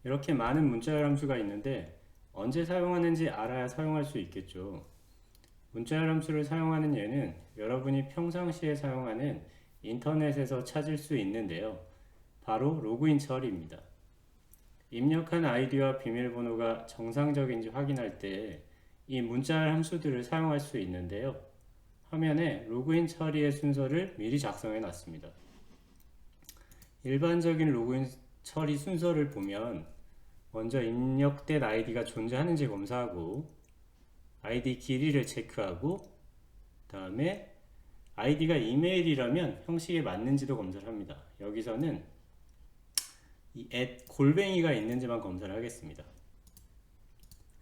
이렇게 많은 문자열 함수가 있는데 언제 사용하는지 알아야 사용할 수 있겠죠. 문자열 함수를 사용하는 예는 여러분이 평상시에 사용하는 인터넷에서 찾을 수 있는데요. 바로 로그인 처리입니다. 입력한 아이디와 비밀번호가 정상적인지 확인할 때 이 문자열 함수들을 사용할 수 있는데요. 화면에 로그인 처리의 순서를 미리 작성해 놨습니다. 일반적인 로그인 처리 순서를 보면 먼저 입력된 아이디가 존재하는지 검사하고 아이디 길이를 체크하고 다음에 아이디가 이메일이라면 형식에 맞는지도 검사를 합니다. 여기서는 이 골뱅이가 있는지만 검사를 하겠습니다.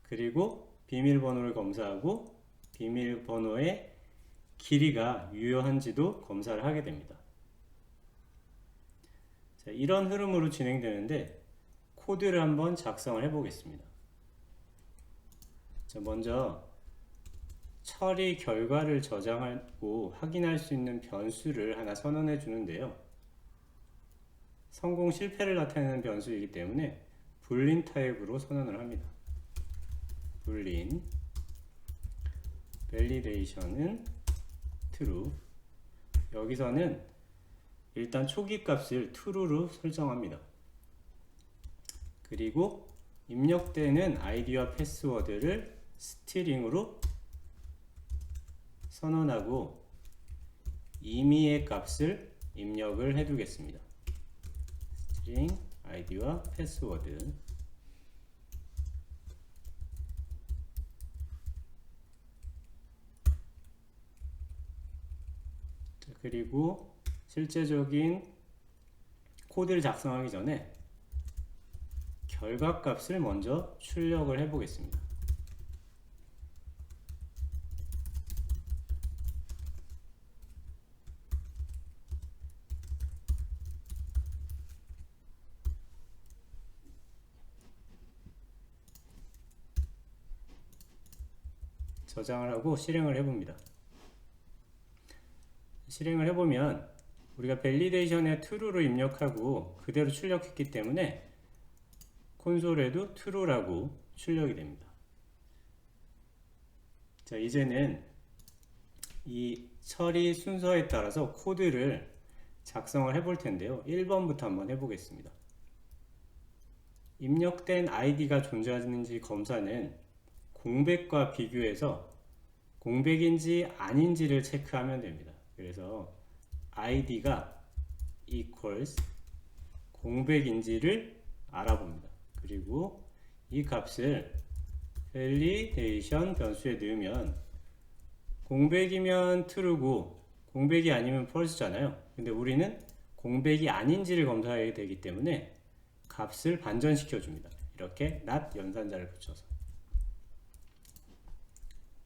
그리고 비밀번호를 검사하고 비밀번호의 길이가 유효한지도 검사를 하게 됩니다. 자, 이런 흐름으로 진행되는데 코드를 한번 작성을 해 보겠습니다. 자, 먼저 처리 결과를 저장하고 확인할 수 있는 변수를 하나 선언해 주는데요. 성공 실패를 나타내는 변수이기 때문에 불린 타입으로 선언을 합니다. 불린 validation은 true. 여기서는 일단 초기 값을 true로 설정합니다. 그리고 입력되는 아이디와 패스워드를 스트링으로 선언하고 임의의 값을 입력을 해두겠습니다. 스트링 아이디와 패스워드. 그리고 실제적인 코드를 작성하기 전에 결과값을 먼저 출력을 해 보겠습니다. 저장을 하고 실행을 해 봅니다. 실행을 해보면 우리가 밸리데이션에 true로 입력하고 그대로 출력했기 때문에 콘솔에도 true라고 출력이 됩니다. 자, 이제는 이 처리 순서에 따라서 코드를 작성을 해볼 텐데요. 1번부터 한번 해보겠습니다. 입력된 아이디가 존재하는지 검사는 공백과 비교해서 공백인지 아닌지를 체크하면 됩니다. 그래서 id가 equals 공백인지를 알아봅니다. 그리고 이 값을 validation 변수에 넣으면 공백이면 true고 공백이 아니면 false잖아요. 근데 우리는 공백이 아닌지를 검사해야 되기 때문에 값을 반전시켜 줍니다. 이렇게 not 연산자를 붙여서.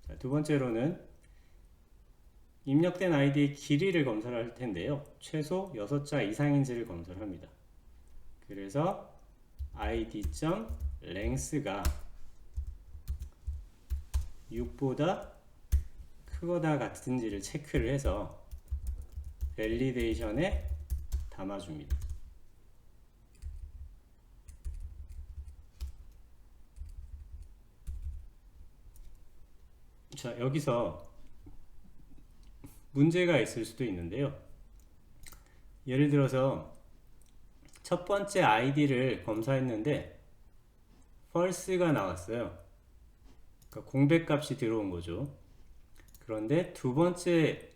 자, 두 번째로는 입력된 아이디의 길이를 검사를 할 텐데요. 최소 6자 이상인지를 검사를 합니다. 그래서 id.length가 6보다 크거나 같은지를 체크를 해서 밸리데이션에 담아줍니다. 자, 여기서 문제가 있을 수도 있는데요. 예를 들어서 첫 번째 아이디를 검사했는데 false가 나왔어요. 그러니까 공백 값이 들어온 거죠. 그런데 두 번째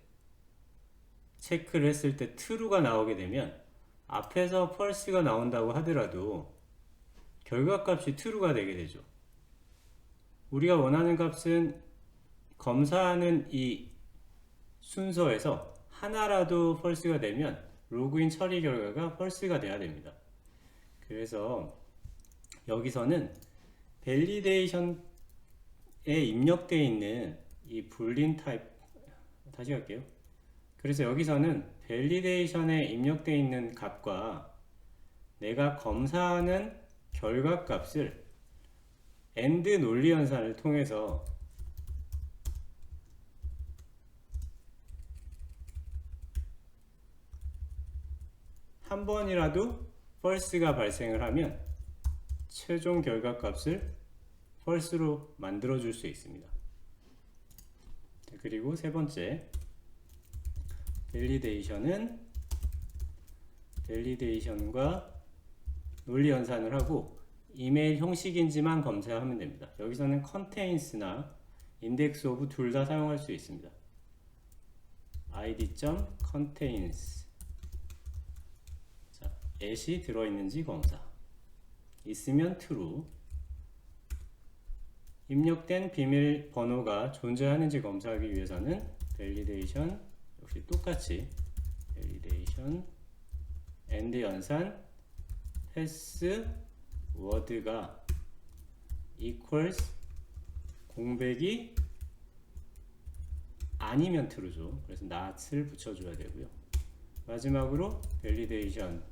체크를 했을 때 true가 나오게 되면 앞에서 false가 나온다고 하더라도 결과값이 true가 되게 되죠. 우리가 원하는 값은 검사하는 이 순서에서 하나라도 false가 되면 로그인 처리 결과가 false가 돼야 됩니다. 그래서 여기서는 validation에 입력되어 있는 이 불린 타입, 다시 할게요. 그래서 여기서는 validation에 입력되어 있는 값과 내가 검사하는 결과 값을 AND 논리 연산을 통해서 한 번이라도 false가 발생을 하면 최종 결과값을 false로 만들어 줄 수 있습니다. 그리고 세 번째, 밸리데이션과 논리 연산을 하고 이메일 형식인지만 검사하면 됩니다. 여기서는 contains나 index of 둘 다 사용할 수 있습니다. id.contains 자, at이 들어있는지 검사. 있으면 true. 입력된 비밀번호가 존재하는지 검사하기 위해서는 validation 역시 똑같이 validation and 연산 password가 equals 공백이 아니면 true죠. 그래서 not을 붙여줘야 되고요. 마지막으로 validation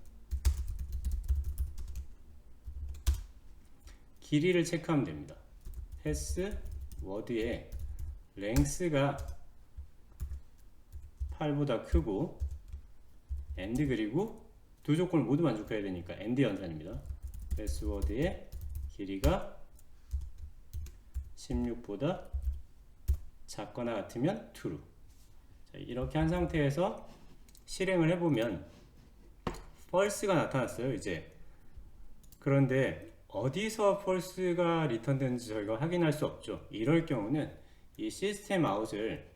길이를 체크하면 됩니다. password의 length가 8보다 크고 and 그리고 두 조건을 모두 만족해야 되니까 and 연산입니다. password의 길이가 16보다 작거나 같으면 true. 자, 이렇게 한 상태에서 실행을 해보면 false가 나타났어요. 이제 그런데 어디서 false가 리턴되는지 저희가 확인할 수 없죠. 이럴 경우는 이 시스템 아웃을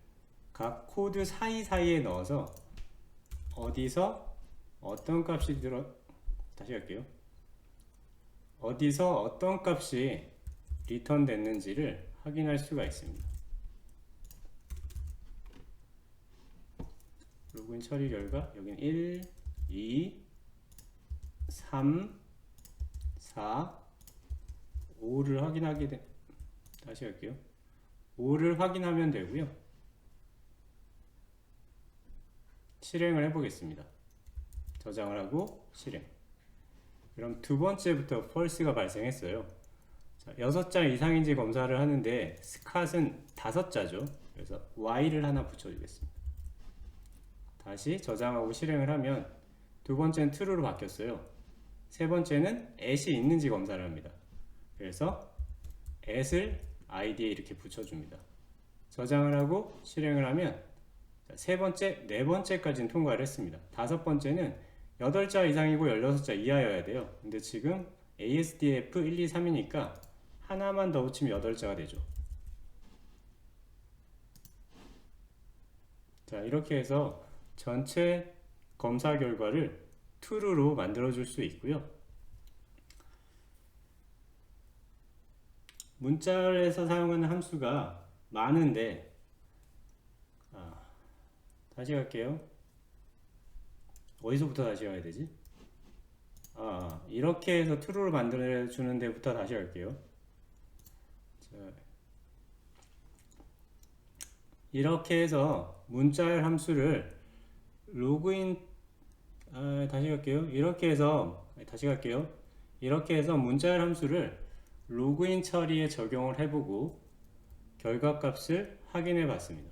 각 코드 사이사이에 넣어서 어디서 어떤 값이 다시 할게요. 어디서 어떤 값이 리턴 됐는지를 확인할 수가 있습니다. 로그인 처리 결과 여기는 1, 2, 3, 4, 5를 확인하게 다시 할게요. 5를 확인하면 되고요. 실행을 해보겠습니다. 저장을 하고 실행. 그럼 두 번째부터 false가 발생했어요. 자, 6자 이상인지 검사를 하는데 스캇은 5자죠. 그래서 y를 하나 붙여주겠습니다. 다시 저장하고 실행을 하면 두 번째는 true로 바뀌었어요. 세 번째는 at이 있는지 검사를 합니다. 그래서 at을 id에 이렇게 붙여줍니다. 저장을 하고 실행을 하면 세 번째, 네 번째까지는 통과를 했습니다. 다섯 번째는 8자 이상이고 16자 이하여야 돼요. 근데 지금 ASDF 1, 2, 3이니까 하나만 더 붙이면 8자가 되죠. 자, 이렇게 해서 전체 검사 결과를 true로 만들어줄 수 있고요. 문자에서 사용하는 함수가 많은데 다시 갈게요. 어디서부터 다시 가야 되지? 이렇게 해서 true로 만들어주는 데부터 다시 갈게요. 자, 이렇게 해서 문자열 함수를 로그인 다시 갈게요. 이렇게 해서 문자열 함수를 로그인 처리에 적용을 해보고 결과값을 확인해 봤습니다.